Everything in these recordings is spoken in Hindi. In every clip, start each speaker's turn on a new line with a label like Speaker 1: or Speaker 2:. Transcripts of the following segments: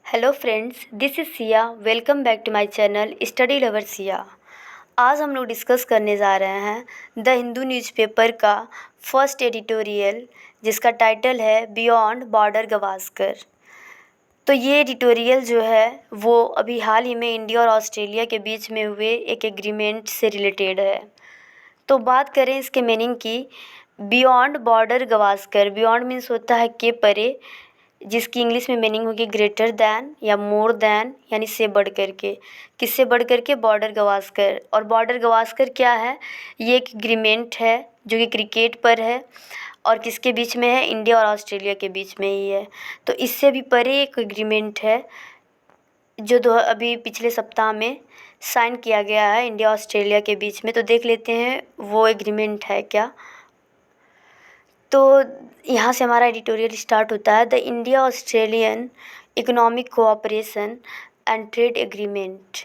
Speaker 1: Hello friends, this is Siya. Welcome back to my channel study lover Siya. आज हम लोग डिस्कस करने जा रहे हैं द हिंदू न्यूज़पेपर का फर्स्ट एडिटोरियल, जिसका टाइटल है बियॉन्ड बॉर्डर गवास्कर। तो ये एडिटोरियल जो है वो अभी हाल ही में इंडिया और ऑस्ट्रेलिया के बीच में हुए एक एग्रीमेंट से रिलेटेड है। तो बात करें इसके मीनिंग की, beyond border Gavaskar, beyond means होता है के परे, जिसकी इंग्लिश में मीनिंग होगी ग्रेटर दैन या मोर दैन, यानी से बढ़ कर के। किससे बढ़ कर के? बॉर्डर गवास्कर। और बॉर्डर गवास्कर क्या है? ये एक एग्रीमेंट है जो कि क्रिकेट पर है और किसके बीच में है? इंडिया और ऑस्ट्रेलिया के बीच में ही है। तो इससे भी परे एक एग्रीमेंट है जो अभी पिछले सप्ताह में साइन किया गया है इंडिया ऑस्ट्रेलिया के बीच में। तो देख लेते हैं वो एग्रीमेंट है क्या। तो यहाँ से हमारा एडिटोरियल स्टार्ट होता है। The India Australian economic cooperation and trade agreement.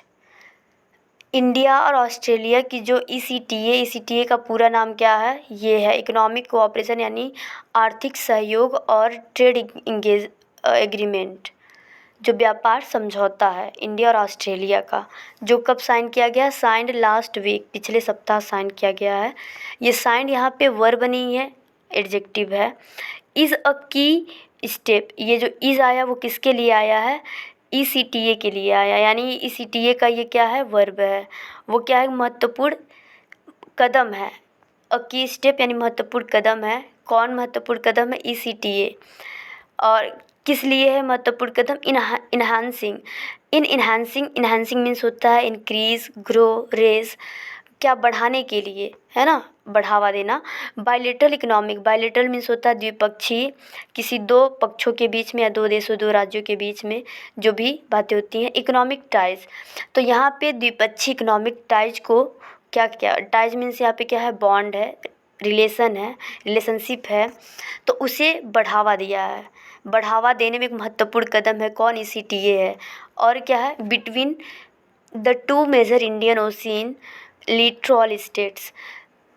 Speaker 1: India और ऑस्ट्रेलिया की जो ईसीटीए का पूरा नाम क्या है? ये है इकोनॉमिक कोऑपरेशन, यानी आर्थिक सहयोग और ट्रेड एग्रीमेंट, जो व्यापार समझौता है इंडिया और ऑस्ट्रेलिया का, जो कब साइन किया गया? साइंड लास्ट वीक, पिछले सप्ताह साइन किया गया है। ये साइंड यहाँ पे वर्ब नहीं है, एडजेक्टिव है। इज़ अ की स्टेप, ये जो इज़ आया वो किसके लिए आया है? ईसीटीए के लिए आया, यानी ईसीटीए का ये क्या है? वर्ब है। वो क्या है? महत्वपूर्ण कदम है। अ की स्टेप यानी महत्वपूर्ण कदम है। कौन महत्वपूर्ण कदम है? ईसीटीए। और किस लिए है महत्वपूर्ण कदम? इन्हांसिंग, इन्हांसिंग मीन्स होता है इंक्रीज, ग्रो, रेज, क्या? बढ़ाने के लिए, है ना, बढ़ावा देना। बायलेटरल इकोनॉमिक, बायलेटरल मीन्स होता है द्विपक्षीय, किसी दो पक्षों के बीच में या दो देशों दो राज्यों के बीच में जो भी बातें होती हैं। इकोनॉमिक टाइज, तो यहाँ पे द्विपक्षीय इकोनॉमिक टाइज को क्या क्या, टाइज मीन्स यहाँ पे क्या है? बॉन्ड है, रिलेशन है, रिलेशनशिप है, तो उसे बढ़ावा दिया है। बढ़ावा देने में एक महत्वपूर्ण कदम है। कौन? ईसीटीए है। और क्या है? Between the two major Indian Ocean littoral states,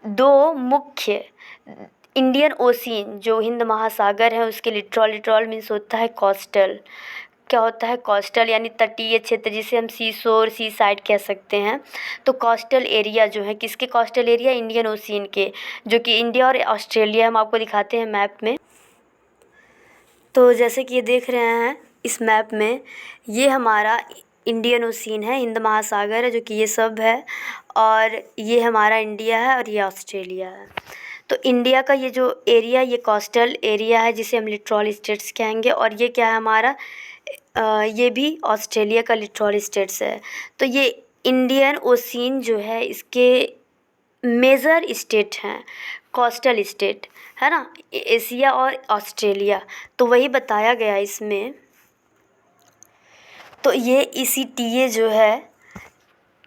Speaker 1: दो मुख्य इंडियन ओशियन जो हिंद महासागर है उसके लिटरल मीन्स होता है कोस्टल। क्या होता है? कोस्टल यानी तटीय क्षेत्र, जिसे हम सी शोर, सी साइड कह सकते हैं। तो कोस्टल एरिया जो है, किसके कोस्टल एरिया? इंडियन ओशियन के, जो कि इंडिया और ऑस्ट्रेलिया, हम आपको दिखाते हैं मैप में। तो जैसे कि ये देख रहे हैं इस मैप में, ये हमारा इंडियन ओशियन है, हिंद महासागर है, जो कि ये सब है, और ये हमारा इंडिया है और ये ऑस्ट्रेलिया है। तो इंडिया का ये जो एरिया, ये कोस्टल एरिया है, जिसे हम लिटरल स्टेट्स कहेंगे, और ये क्या है हमारा? ये भी ऑस्ट्रेलिया का लिटरल स्टेट्स है। तो ये इंडियन ओशियन जो है इसके मेजर स्टेट हैं, कोस्टल स्टेट, है ना, एशिया और ऑस्ट्रेलिया। तो वही बताया गया इसमें। तो ये ईसीटीए जो है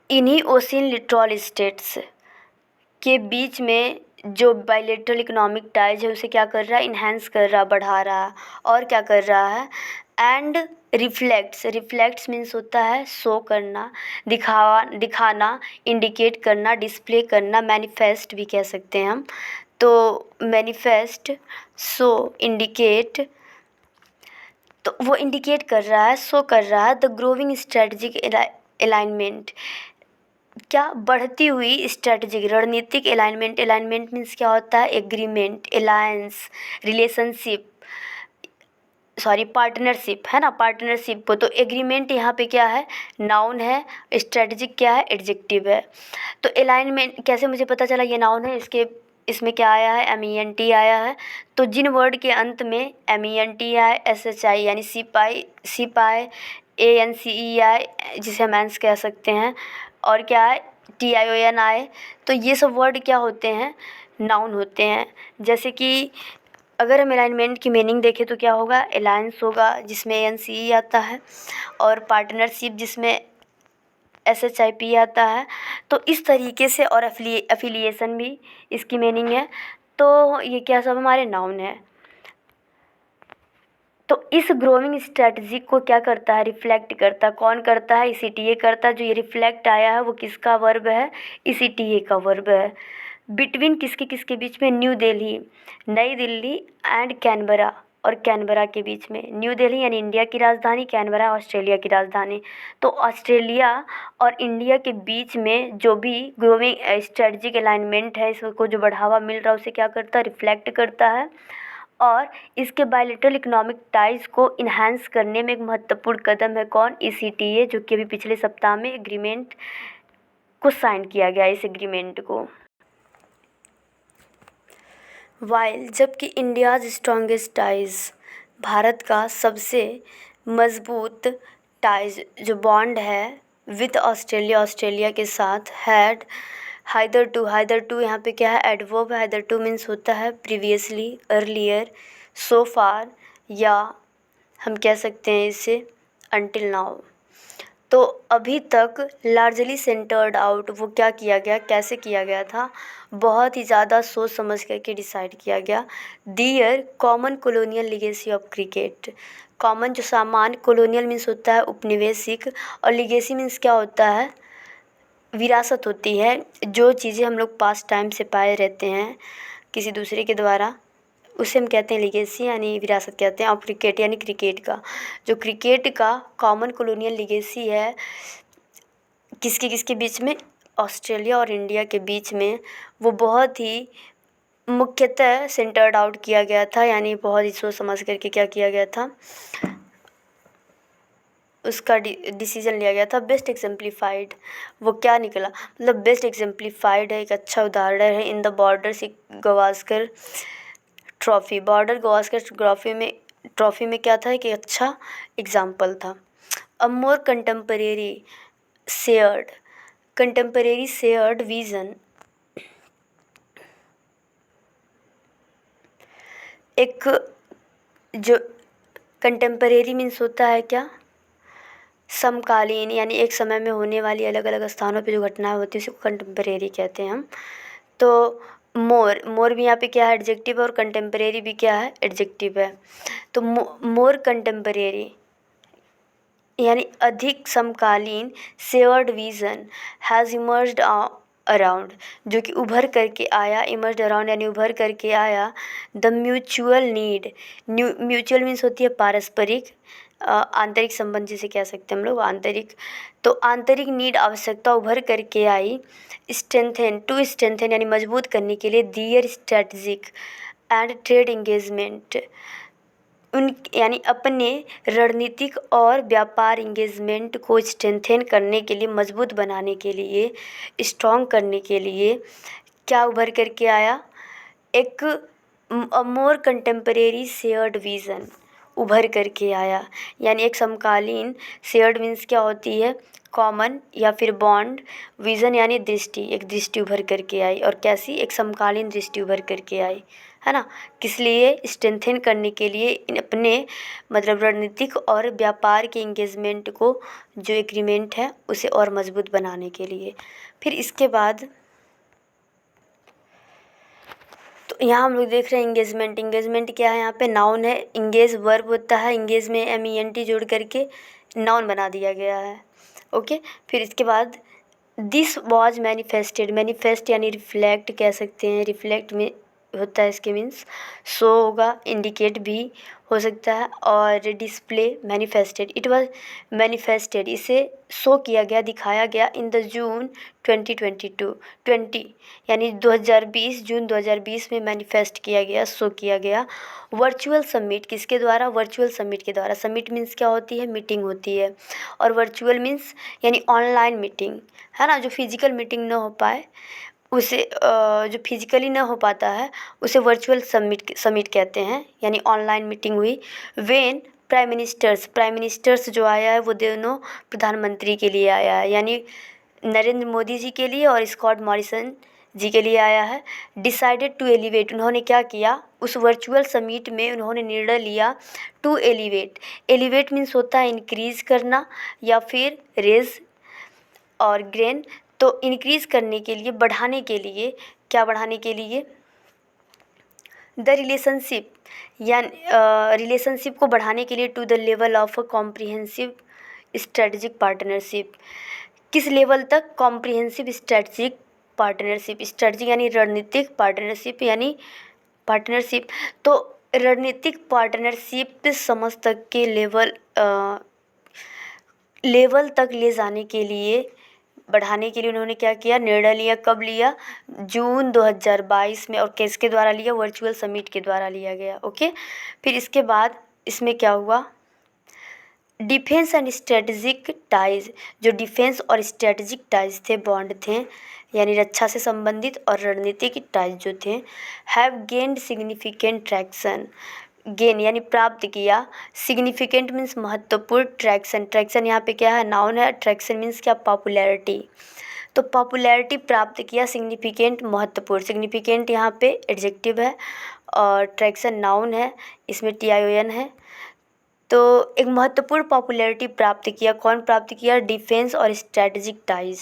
Speaker 1: इन्हीं ओशियन लिटरल स्टेट्स के बीच में जो बायलेटरल इकोनॉमिक टाइज है उसे क्या कर रहा है? इन्हेंस कर रहा, बढ़ा रहा। और क्या कर रहा है? एंड रिफ्लेक्ट्स मीन्स होता है शो करना, दिखाना, इंडिकेट करना, डिस्प्ले करना, मैनिफेस्ट भी कह सकते हैं हम। तो मैनिफेस्ट, शो, इंडिकेट, तो वो इंडिकेट कर रहा है, शो कर रहा है द ग्रोविंग स्ट्रेटजिक अलाइनमेंट, क्या? बढ़ती हुई स्ट्रेटजिक रणनीतिक अलाइनमेंट। अलाइनमेंट मीन्स क्या होता है? Agreement, alliance, relationship, sorry partnership, है ना, पार्टनरशिप को। तो एग्रीमेंट यहाँ पे क्या है? नाउन है, स्ट्रेटजिक क्या है? एडजेक्टिव है। तो अलाइनमेंट कैसे मुझे पता चला ये नाउन है? इसमें क्या आया है? MENT आया है। तो जिन वर्ड के अंत में MENT आए, SHI यानी सिपाही, ANCEI जिसे हम एंस कह सकते हैं, और क्या है? TION आए, तो ये सब वर्ड क्या होते हैं? नाउन होते हैं। जैसे कि अगर हम अलाइनमेंट की मीनिंग देखें तो क्या होगा? अलायंस होगा जिसमें ANCE आता है, और पार्टनरशिप जिसमें SHIP आता है। तो इस तरीके से, और एफिलिएशन भी इसकी मीनिंग है। तो ये क्या सब हमारे नाउन है। तो इस ग्रोविंग स्ट्रेटजी को क्या करता है? रिफ्लेक्ट करता है। कौन करता है? ईसीटीए करता है। जो ये रिफ्लेक्ट आया है वो किसका वर्ब है? ईसीटीए का वर्ब है। बिटवीन किसके किसके बीच में? न्यू दिल्ली, नई दिल्ली, एंड कैनबरा, और कैनबरा के बीच में। न्यू दिल्ली यानी इंडिया की राजधानी, कैनबरा ऑस्ट्रेलिया की राजधानी। तो ऑस्ट्रेलिया और इंडिया के बीच में जो भी ग्रोइंग स्ट्रेटजिक अलाइनमेंट है, इसको जो बढ़ावा मिल रहा है उसे क्या करता है, रिफ्लेक्ट करता है। और इसके बायलैटरल इकोनॉमिक टाइज को इन्हांस करने में एक महत्वपूर्ण कदम है कौन, ECTA, जो कि अभी पिछले सप्ताह में एग्रीमेंट को साइन किया गया, इस एग्रीमेंट को। वाइल जबकि इंडियाज स्ट्रॉन्गेस्ट टाइज, भारत का सबसे मजबूत टाइज जो बॉन्ड है विद ऑस्ट्रेलिया, ऑस्ट्रेलिया के साथ, हैड हाइदर टू यहाँ पे क्या है, एडवर्ब है। हाइदर टू मीन्स होता है प्रीवियसली, अर्लियर, सो फार, या हम कह सकते हैं इसे अनटिल नाउ। तो अभी तक लार्जली सेंटर्ड आउट, वो क्या किया गया, कैसे किया गया था, बहुत ही ज़्यादा सोच समझ करके डिसाइड किया गया। Their common colonial legacy of cricket, common जो सामान, कॉलोनियल मीन्स होता है उपनिवेशिक, और लीगेसी मीन्स क्या होता है, विरासत होती है, जो चीज़ें हम लोग पास्ट टाइम से पाए रहते हैं किसी दूसरे के द्वारा, उसे हम कहते हैं लीगेसी, यानी विरासत कहते हैं। और क्रिकेट यानी क्रिकेट का, जो क्रिकेट का कॉमन कॉलोनियल लीगेसी है, किसके किसके बीच में, ऑस्ट्रेलिया और इंडिया के बीच में, वो बहुत ही मुख्यतः सेंटर्ड आउट किया गया था, यानी बहुत ही सोच समझ करके क्या किया गया था, उसका डिसीजन लिया गया था। बेस्ट एग्जाम्प्लीफाइड, वो क्या निकला, मतलब बेस्ट एग्जाम्प्लीफाइड है, एक अच्छा उदाहरण है in the border Gavaskar trophy, border Gavaskar trophy में क्या था कि अच्छा एग्जाम्पल था। अ मोर कंटेम्परेरी शेयर्ड विज़न, एक जो कंटेम्परेरी मीन्स होता है क्या, समकालीन, यानी एक समय में होने वाली अलग अलग स्थानों पे जो घटनाएं होती है उसी को कंटेम्परेरी कहते हैं हम। तो मोर भी यहाँ पे क्या है, एडजेक्टिव है, और कंटेम्परेरी भी क्या है, एडजेक्टिव है। तो मोर कंटेम्परेरी यानी अधिक समकालीन, shared vision has emerged around, जो कि उभर करके आया, इमर्ज्ड अराउंड यानी उभर करके आया, the mutual need, mutual means होती है पारस्परिक, आंतरिक संबंध जिसे कह सकते हैं हम लोग, आंतरिक। तो आंतरिक नीड, आवश्यकता उभर करके आई, स्ट्रेंथन यानी मजबूत करने के लिए, दियर स्ट्रेटजिक एंड ट्रेड इंगेजमेंट, उन यानी अपने रणनीतिक और व्यापार इंगेजमेंट को स्ट्रेंथन करने के लिए, मजबूत बनाने के लिए, स्ट्रॉन्ग करने के लिए क्या उभर करके आया, एक मोर कंटेम्परेरी शेयर्ड विज़न उभर करके आया, यानी एक समकालीन, शेयर्ड मीन्स क्या होती है, कॉमन या फिर बॉन्ड, विज़न यानी दृष्टि, एक दृष्टि उभर करके आई, और कैसी, एक समकालीन दृष्टि उभर करके आई, है ना। किस लिए, स्ट्रेंथन करने के लिए, अपने मतलब रणनीतिक और व्यापार के इंगेजमेंट को, जो एग्रीमेंट है उसे और मजबूत बनाने के लिए। फिर इसके बाद तो यहाँ हम लोग देख रहे हैं इंगेजमेंट क्या है, यहाँ पे नाउन है, इंगेज वर्ब होता है, इंगेज में MENT जोड़ करके नाउन बना दिया गया है, ओके। फिर इसके बाद दिस वॉज मैनिफेस्ट यानी रिफ्लेक्ट कह सकते हैं, रिफ्लेक्ट में होता है इसके मीन्स, शो होगा, इंडिकेट भी हो सकता है, और display, manifested, it was manifested, इसे शो किया गया, दिखाया गया, इन द जून 2022 यानी 2020, जून 2020 में मैनिफेस्ट किया गया, शो किया गया। वर्चुअल समिट, किसके द्वारा, वर्चुअल समिट के द्वारा। समिट मीन्स क्या होती है, मीटिंग होती है, और वर्चुअल मीन्स यानी ऑनलाइन मीटिंग, है ना, जो फिजिकल मीटिंग न हो पाए उसे, जो फिजिकली न हो पाता है उसे वर्चुअल समिट कहते हैं, यानी ऑनलाइन मीटिंग हुई। वेन प्राइम मिनिस्टर्स जो आया है वो दोनों प्रधानमंत्री के लिए आया है, यानी नरेंद्र मोदी जी के लिए और स्कॉट मॉरिसन जी के लिए आया है। डिसाइडेड टू एलिवेट, उन्होंने क्या किया, उस वर्चुअल समिट में उन्होंने निर्णय लिया, टू एलिवेट मीन्स होता है इंक्रीज़ करना या फिर रेज और ग्रेन, तो इंक्रीज़ करने के लिए, बढ़ाने के लिए, क्या बढ़ाने के लिए, द रिलेशनशिप, या रिलेशनशिप को बढ़ाने के लिए, to the level of a comprehensive strategic partnership, किस लेवल तक, कॉम्प्रिहेंसिव स्ट्रेटजिक पार्टनरशिप, स्ट्रेटजिक यानी रणनीतिक, पार्टनरशिप यानी पार्टनरशिप। तो रणनीतिक पार्टनरशिप समझ तक के लेवल तक ले जाने के लिए, बढ़ाने के लिए उन्होंने क्या किया, निर्णय लिया। कब लिया? जून 2022 में। और किसके द्वारा लिया? वर्चुअल समिट के द्वारा लिया गया। ओके, फिर इसके बाद इसमें क्या हुआ, डिफेंस एंड स्ट्रेटजिक टाइज, जो डिफेंस और स्ट्रेटजिक टाइज थे, बॉन्ड थे, यानी रक्षा से संबंधित और रणनीतिक टाइज जो थे, have gained significant traction. Gain यानी प्राप्त किया, सिग्निफिकेंट मीन्स महत्वपूर्ण, ट्रैक्शन, ट्रैक्शन यहाँ पे क्या है, नाउन है, ट्रैक्शन मीन्स क्या, पॉपुलैरिटी। तो पॉपुलैरिटी प्राप्त किया, सिग्निफिकेंट महत्वपूर्ण, सिग्निफिकेंट यहाँ पे एडजेक्टिव है और ट्रैक्शन नाउन है, इसमें TION है। तो एक महत्वपूर्ण पॉपुलैरिटी प्राप्त किया, कौन प्राप्त किया, डिफेंस और strategic ties.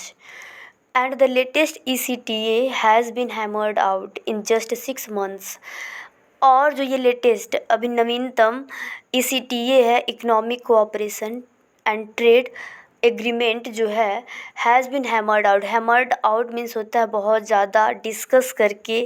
Speaker 1: And the latest ECTA has been hammered out in just 6 months। और जो ये लेटेस्ट अभी नवीनतम ECTA है, economic cooperation and trade agreement जो है, has been hammered out. Hammered out means होता है बहुत ज़्यादा डिस्कस करके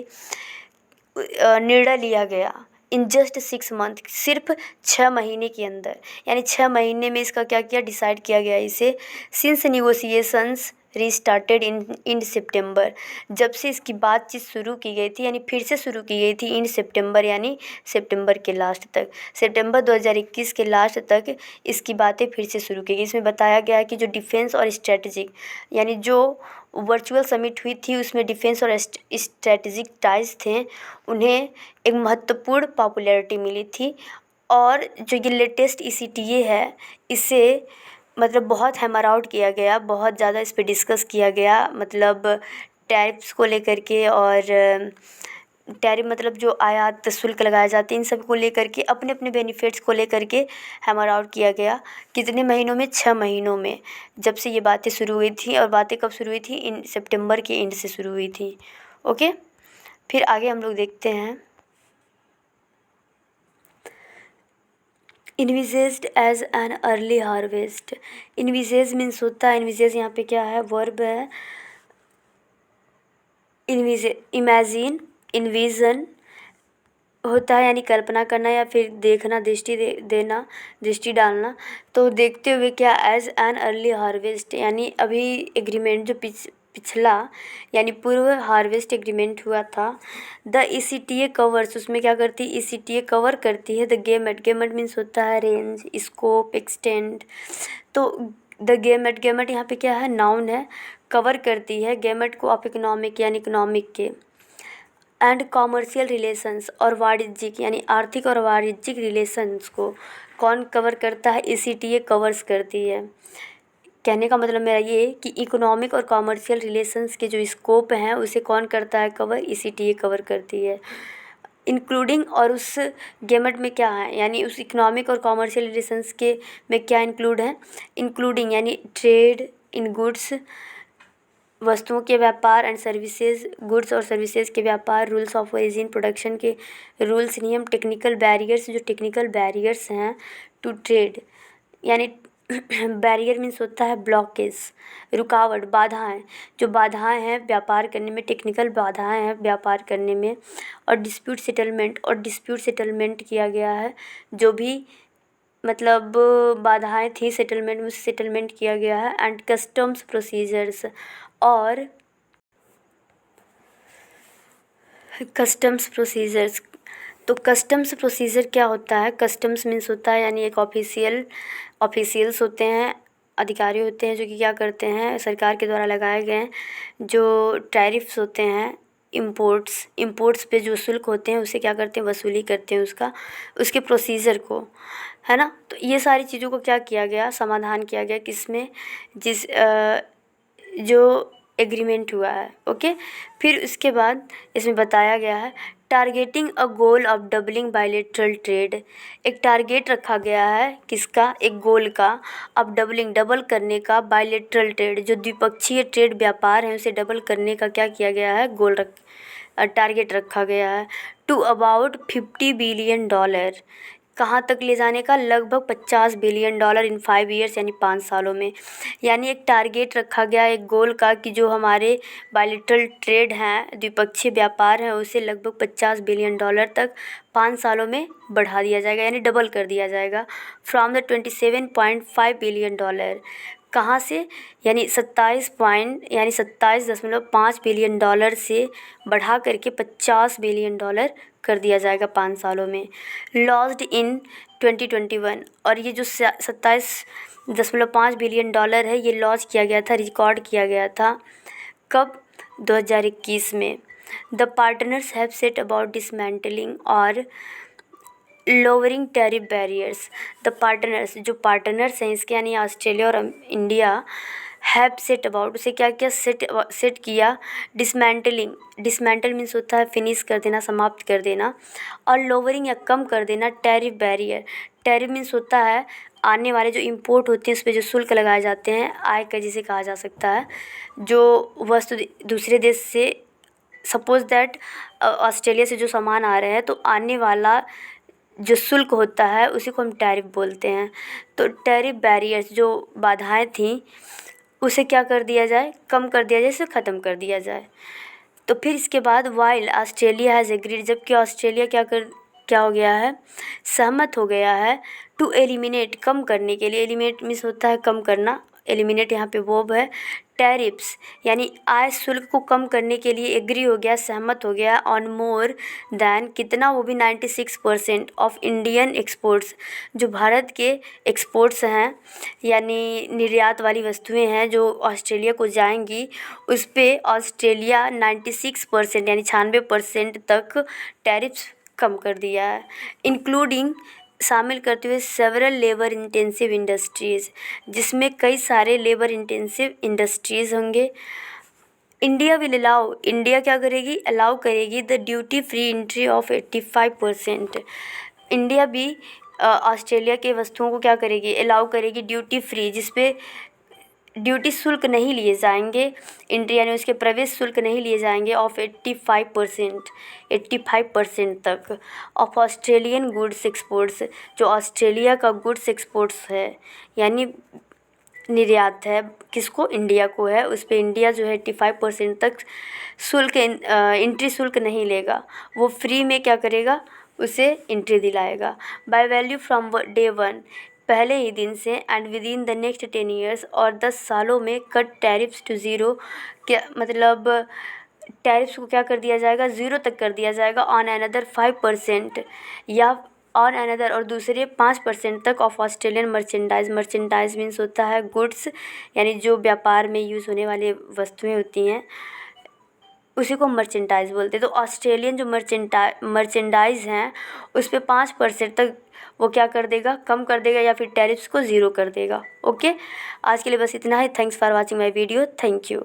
Speaker 1: निर्णय लिया गया। इन जस्ट 6 months, सिर्फ 6 महीने के अंदर, यानी 6 महीने में इसका क्या किया, डिसाइड किया गया इसे। सिंस निगोशिएशंस रीस्टार्टेड इन सितंबर, जब से इसकी बातचीत शुरू की गई थी, यानी फिर से शुरू की गई थी, इन सितंबर यानी सितंबर के लास्ट तक, सितंबर 2021 के लास्ट तक इसकी बातें फिर से शुरू की गई। इसमें बताया गया है कि जो डिफेंस और स्ट्रेटजिक, यानी जो वर्चुअल समिट हुई थी उसमें डिफेंस और स्ट्रेटजिक टाइज थे, उन्हें एक महत्वपूर्ण पॉपुलैरिटी मिली थी। और जो ये लेटेस्ट ECTA है, इसे मतलब बहुत हैमर आउट किया गया, बहुत ज़्यादा इस पे डिस्कस किया गया, मतलब टैरिफ्स को लेकर के, और टैरिफ मतलब जो आयात शुल्क लगाए जाते हैं, इन सब को लेकर के, अपने अपने बेनिफिट्स को लेकर के हैमर आउट किया गया। कितने महीनों में? 6 महीनों में, जब से ये बातें शुरू हुई थी। और बातें कब शुरू हुई थी? इन सितंबर के एंड से शुरू हुई थी। ओके, फिर आगे हम लोग देखते हैं। Envisaged as an early harvest. Envisage means होता है, इन्विजेज यहाँ पे क्या है, वर्ब है। इमेजिन, इन्विजन होता है यानी कल्पना करना या फिर देखना, दृष्टि देना, दृष्टि डालना। तो देखते हुए क्या, एज एन अर्ली हार्वेस्ट, यानी अभी एग्रीमेंट जो पिछला यानी पूर्व हार्वेस्ट एग्रीमेंट हुआ था। द ECTA कवर्स, उसमें क्या करती है, ECTA कवर करती है द गेमेट। गेमेट मीन्स होता है रेंज, स्कोप, एक्सटेंड। तो द गेमेट, गेमेट यहाँ पे क्या है, नाउन है, कवर करती है गेमेट को ऑफ इकोनॉमिक यानी इकोनॉमिक के, एंड कॉमर्शियल रिलेशंस, और वाणिज्यिक यानी आर्थिक और वाणिज्यिक रिलेशंस को कौन कवर करता है, ECTA कवर्स करती है। कहने का मतलब मेरा ये कि इकोनॉमिक और कॉमर्शियल रिलेशंस के जो स्कोप हैं उसे कौन करता है कवर, ECTA कवर करती है। इंक्लूडिंग, और उस गेमेट में क्या है, यानी उस इकोनॉमिक और कॉमर्शियल रिलेशंस के में क्या इंक्लूड है, इंक्लूडिंग यानी ट्रेड इन गुड्स, वस्तुओं के व्यापार, एंड सर्विसेज, गुड्स और सर्विसेज के व्यापार, रूल्स ऑफ ओरिजिन, प्रोडक्शन के रूल्स, नियम, टेक्निकल बैरियर्स, जो टेक्निकल बैरियर्स हैं टू ट्रेड, यानी बैरियर मीन्स होता है ब्लॉकेज, रुकावट, बाधाएं, जो बाधाएं हैं व्यापार करने में, टेक्निकल बाधाएं हैं व्यापार करने में। और डिस्प्यूट सेटलमेंट, और डिस्प्यूट सेटलमेंट किया गया है, जो भी मतलब बाधाएं थी सेटलमेंट में, सेटलमेंट किया गया है। एंड कस्टम्स प्रोसीजर्स, और कस्टम्स प्रोसीजर्स। तो कस्टम्स प्रोसीजर क्या होता है, कस्टम्स मीन्स होता है यानी एक ऑफिशियल्स होते हैं, अधिकारी होते हैं, जो कि क्या करते हैं, सरकार के द्वारा लगाए गए जो टैरिफ्स होते हैं, इम्पोर्ट्स पे जो शुल्क होते हैं उसे क्या करते हैं, वसूली करते हैं उसके प्रोसीजर को, है ना। तो ये सारी चीज़ों को क्या किया गया, समाधान किया गया, किसमें, जो एग्रीमेंट हुआ है। ओके, फिर उसके बाद इसमें बताया गया है targeting a goal of doubling bilateral trade. एक टारगेट रखा गया है किसका, एक गोल का, अब डबल करने का, बायलेटरल ट्रेड, जो द्विपक्षीय ट्रेड व्यापार है उसे डबल करने का क्या किया गया है, टारगेट रखा गया है। टू अबाउट $50 बिलियन कहाँ तक ले जाने का, लगभग $50 बिलियन इन 5 ईयर्स यानी 5 सालों में। यानी एक टारगेट रखा गया एक गोल का कि जो हमारे बायलैटरल ट्रेड हैं, द्विपक्षीय व्यापार है, उसे लगभग $50 बिलियन तक 5 सालों में बढ़ा दिया जाएगा, यानी डबल कर दिया जाएगा। फ्रॉम द 27.5 बिलियन कहाँ से, यानी 27.5 बिलियन से बढ़ा करके $50 बिलियन कर दिया जाएगा 5 सालों में। लॉन्च्ड इन 2021, और ये जो 27.5 बिलियन है ये लॉन्च किया गया था, रिकॉर्ड किया गया था कब, 2021 में। The partners have set about dismantling और lowering tariff barriers. The partners, जो पार्टनर्स हैं इसके, यानी ऑस्ट्रेलिया और इंडिया, हैव सेट अबाउट, उसे क्या किया, सेट किया, डिसमेंटलिंग, डिसमेंटल मीन्स होता है फिनिश कर देना, समाप्त कर देना, और लोअरिंग या कम कर देना टैरिफ बैरियर। टैरिफ मीन्स होता है आने वाले जो इंपोर्ट होते हैं उस पर जो शुल्क लगाए जाते हैं, आय कर जिसे कहा जा सकता है, जो वस्तु दूसरे देश से, सपोज दैट ऑस्ट्रेलिया से जो सामान आ रहे हैं तो आने वाला जो शुल्क होता है उसी को हम टैरिफ बोलते हैं। तो टैरिफ बैरियर्स, जो बाधाएं थी उसे क्या कर दिया जाए, कम कर दिया जाए, इसे ख़त्म कर दिया जाए। तो फिर इसके बाद वाइल ऑस्ट्रेलिया हैज़ एग्रीड, जबकि ऑस्ट्रेलिया क्या हो गया है, सहमत हो गया है, टू एलिमिनेट, कम करने के लिए, एलिमिनेट मीन्स होता है कम करना, एलिमिनेट यहाँ पे वर्ब है, टैरिफ्स यानी आय शुल्क को कम करने के लिए एग्री हो गया, सहमत हो गया, ऑन मोर दैन, कितना, वो भी 96% ऑफ इंडियन एक्सपोर्ट्स, जो भारत के एक्सपोर्ट्स हैं यानी निर्यात वाली वस्तुएं हैं जो ऑस्ट्रेलिया को जाएंगी, उस पर ऑस्ट्रेलिया 96% यानी 96% तक टैरिफ्स कम कर दिया है, इंक्लूडिंग, शामिल करते हुए सेवरल लेबर इंटेंसिव इंडस्ट्रीज़, जिसमें कई सारे लेबर इंटेंसिव इंडस्ट्रीज़ होंगे। इंडिया विल अलाउ, इंडिया क्या करेगी, अलाउ करेगी the duty free entry of 85%। India भी ऑस्ट्रेलिया के वस्तुओं को क्या करेगी, अलाउ करेगी ड्यूटी फ्री, जिसपे ड्यूटी शुल्क नहीं लिए जाएंगे, एंट्री यानी उसके प्रवेश शुल्क नहीं लिए जाएंगे, ऑफ 85% तक ऑफ ऑस्ट्रेलियन गुड्स एक्सपोर्ट्स, जो ऑस्ट्रेलिया का गुड्स एक्सपोर्ट्स है यानी निर्यात है, किसको, इंडिया को है, उस पर इंडिया जो है 85% तक शुल्क, एंट्री शुल्क नहीं लेगा, वो फ्री में क्या करेगा, उसे एंट्री दिलाएगा। बाय वैल्यू फ्रॉम डे 1, पहले ही दिन से, and with in the next 10 years, और 10 सालों में, कट टैरिफ्स टू ज़ीरो, क्या मतलब टैरिफ्स को क्या कर दिया जाएगा, ज़ीरो तक कर दिया जाएगा, ऑन अनदर 5% या ऑन अनदर, और दूसरे 5% तक, of Australian merchandise, merchandise means होता है गुड्स, यानी जो व्यापार में यूज़ होने वाली वस्तुएं होती हैं उसी को मर्चेंडाइज बोलते हैं। तो ऑस्ट्रेलियन जो मर्चेंडाइज हैं उस पर 5% तक वो क्या कर देगा, कम कर देगा, या फिर टैरिफ्स को ज़ीरो कर देगा। ओके, आज के लिए बस इतना ही। Thanks for watching my video, thank you.